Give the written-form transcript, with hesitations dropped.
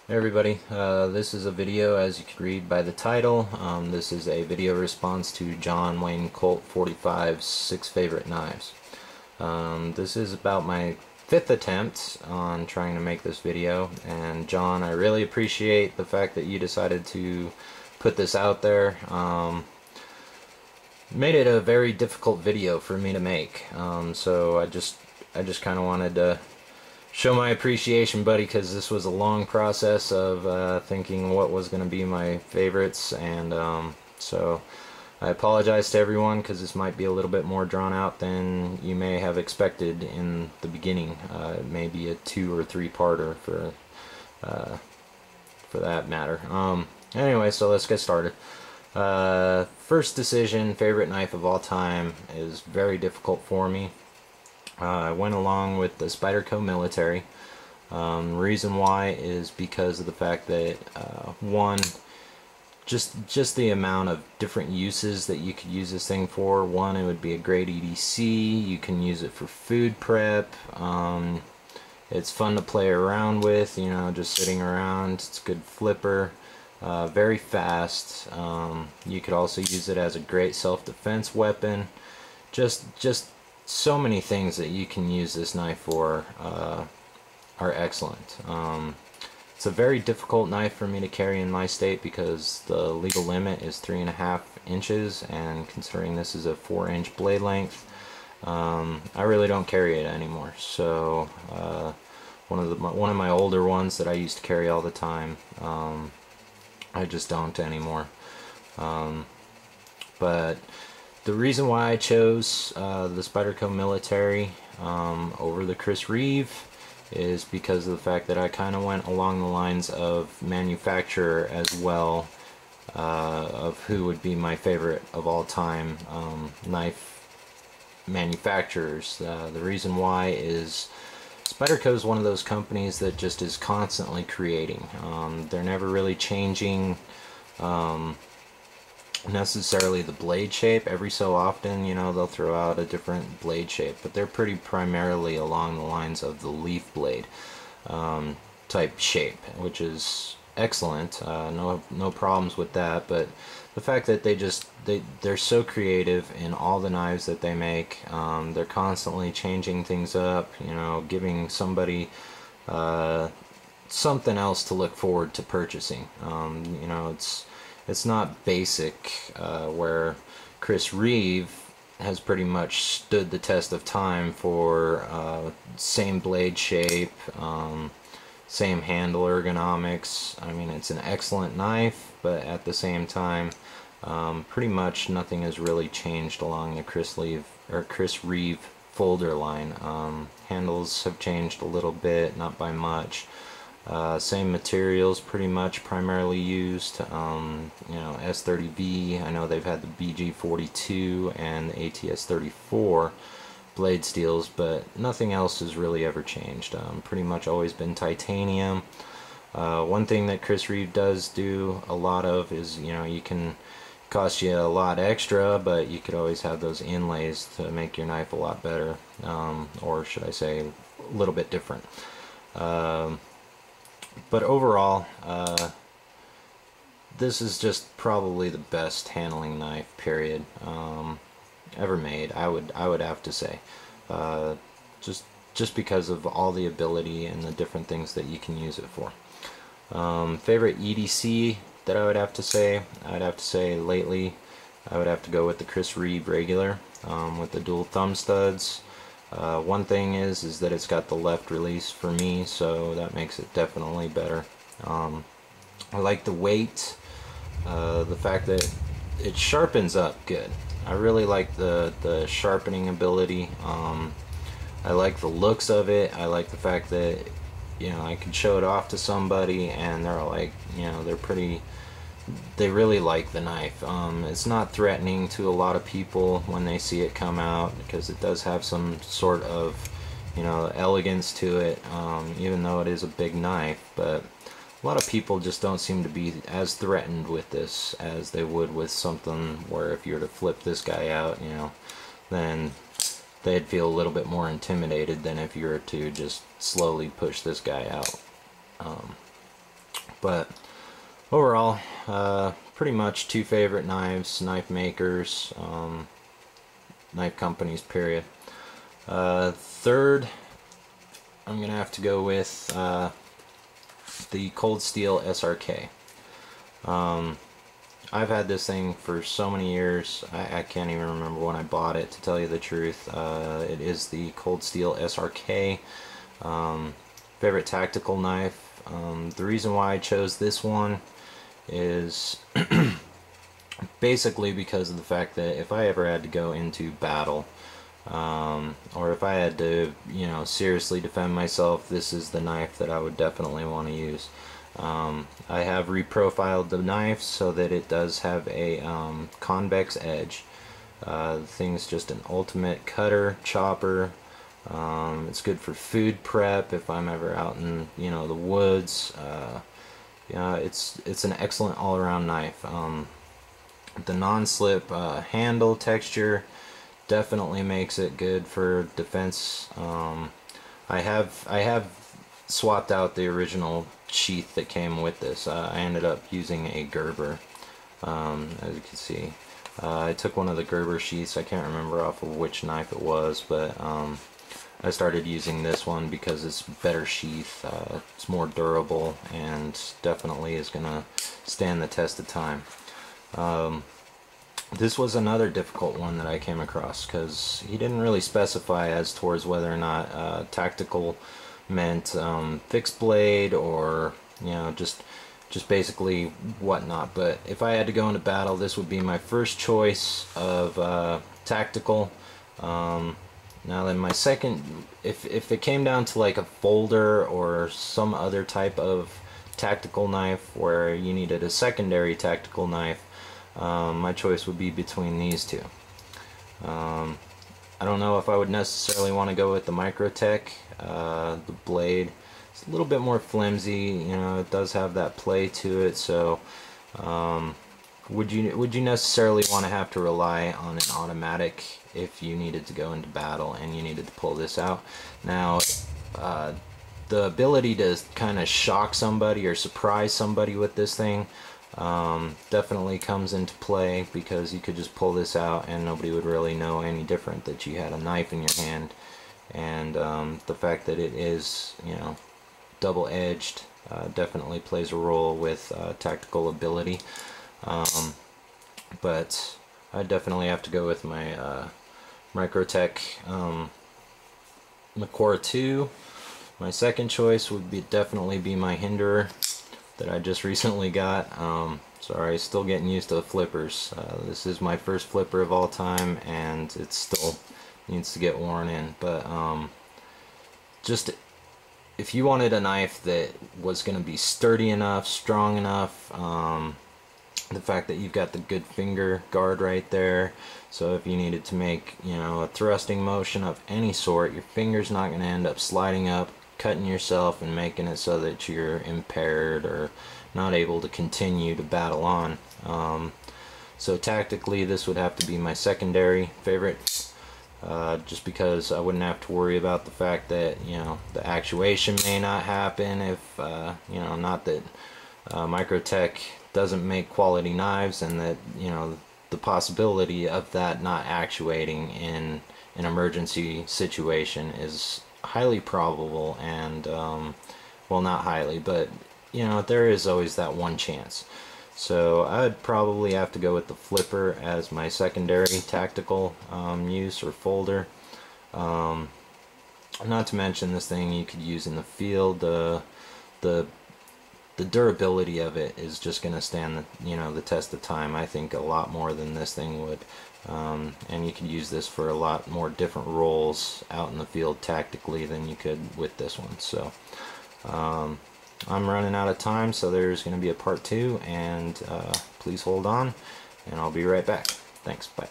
Hey everybody, this is a video, as you can read by the title. This is a video response to JohnWayneColt45's 6 favorite knives. This is about my 5th attempt on trying to make this video, and John, I really appreciate the fact that you decided to put this out there. Made it a very difficult video for me to make, so I just kind of wanted to show my appreciation, buddy, because this was a long process of thinking what was going to be my favorites, and so I apologize to everyone because this might be a little bit more drawn out than you may have expected in the beginning. It may be a 2 or 3-parter for that matter. Anyway, so let's get started. First decision, favorite knife of all time, is very difficult for me. I went along with the Spyderco Military. Reason why is because of the fact that one, just the amount of different uses that you could use this thing for. One, it would be a great EDC. You can use it for food prep. It's fun to play around with, you know, just sitting around. It's a good flipper. Very fast. You could also use it as a great self-defense weapon. Just so many things that you can use this knife for are excellent. It's a very difficult knife for me to carry in my state because the legal limit is 3.5 inches, and considering this is a 4-inch blade length, I really don't carry it anymore. So one of my older ones that I used to carry all the time, I just don't anymore. But the reason why I chose the Spyderco Military over the Chris Reeve is because of the fact that I kind of went along the lines of manufacturer as well, of who would be my favorite of all time knife manufacturers. The reason why is Spyderco is one of those companies that just is constantly creating. They're never really changing necessarily the blade shape. Every so often, you know, they'll throw out a different blade shape, but they're pretty primarily along the lines of the leaf blade type shape, which is excellent. No problems with that. But the fact that they're so creative in all the knives that they make, they're constantly changing things up, you know, giving somebody something else to look forward to purchasing. You know, it's not basic, where Chris Reeve has pretty much stood the test of time for same blade shape, same handle ergonomics. I mean, it's an excellent knife, but at the same time, pretty much nothing has really changed along the Chris Reeve folder line. Handles have changed a little bit, not by much. Same materials pretty much primarily used. You know, S30V, I know they've had the BG42 and the ATS34 blade steels, but nothing else has really ever changed. Pretty much always been titanium. One thing that Chris Reeve does do a lot of is, you know, you can cost you a lot extra, but you could always have those inlays to make your knife a lot better, or should I say a little bit different. But overall, this is just probably the best handling knife, period, ever made. I would have to say, just because of all the ability and the different things that you can use it for. Favorite EDC that I would have to say, lately, I would have to go with the Chris Reeve regular, with the dual thumb studs. One thing is that it's got the left release for me, so that makes it definitely better. I like the weight, the fact that it sharpens up good. I really like the sharpening ability. I like the looks of it. I like the fact that, you know, I can show it off to somebody and they're like, you know, they really like the knife. It's not threatening to a lot of people when they see it come out, because it does have some sort of, you know, elegance to it, even though it is a big knife. But a lot of people just don't seem to be as threatened with this as they would with something where if you were to flip this guy out, you know, then they'd feel a little bit more intimidated than if you were to just slowly push this guy out. But overall, pretty much two favorite knives, knife makers, knife companies, period. Third, I'm gonna have to go with the Cold Steel SRK. I've had this thing for so many years, I can't even remember when I bought it, to tell you the truth. It is the Cold Steel SRK. Favorite tactical knife. The reason why I chose this one is basically because of the fact that if I ever had to go into battle, or if I had to, you know, seriously defend myself, this is the knife that I would definitely want to use. I have reprofiled the knife so that it does have a convex edge. The thing's just an ultimate cutter, chopper. It's good for food prep if I'm ever out in, you know, the woods. Yeah, it's an excellent all-around knife. The non-slip handle texture definitely makes it good for defense. I have swapped out the original sheath that came with this. I ended up using a Gerber, as you can see. I took one of the Gerber sheaths. I can't remember off of which knife it was, but I started using this one because it's better sheath, it's more durable, and definitely is gonna stand the test of time. This was another difficult one that I came across because he didn't really specify as towards whether or not tactical meant fixed blade or, you know, just basically whatnot. But if I had to go into battle, this would be my first choice of tactical. Now then, my second, if it came down to like a folder or some other type of tactical knife where you needed a secondary tactical knife, my choice would be between these two. I don't know if I would necessarily want to go with the Microtech. The blade, it's a little bit more flimsy, you know, it does have that play to it, so would you necessarily want to have to rely on an automatic if you needed to go into battle and you needed to pull this out? Now, the ability to kind of shock somebody or surprise somebody with this thing definitely comes into play, because you could just pull this out and nobody would really know any different that you had a knife in your hand. And the fact that it is, you know, double-edged definitely plays a role with tactical ability. But I definitely have to go with my Microtech Macora 2. My second choice would definitely be my Hinderer that I just recently got. Sorry, still getting used to flippers. This is my first flipper of all time, and it still needs to get worn in. But just if you wanted a knife that was going to be sturdy enough, strong enough, the fact that you've got the good finger guard right there, so if you needed to make, you know, a thrusting motion of any sort, your finger's not going to end up sliding up, cutting yourself and making it so that you're impaired or not able to continue to battle on. So tactically, this would have to be my secondary favorite, just because I wouldn't have to worry about the fact that, you know, the actuation may not happen if, you know, not that Microtech doesn't make quality knives, and that, you know, the possibility of that not actuating in an emergency situation is highly probable, and well, not highly, but, you know, there is always that one chance. So I'd probably have to go with the flipper as my secondary tactical use or folder. Not to mention, this thing you could use in the field. The durability of it is just going to stand the, you know, the test of time, I think, a lot more than this thing would. And you can use this for a lot more different roles out in the field tactically than you could with this one. So I'm running out of time, so there's going to be a part 2, and please hold on, and I'll be right back. Thanks, bye.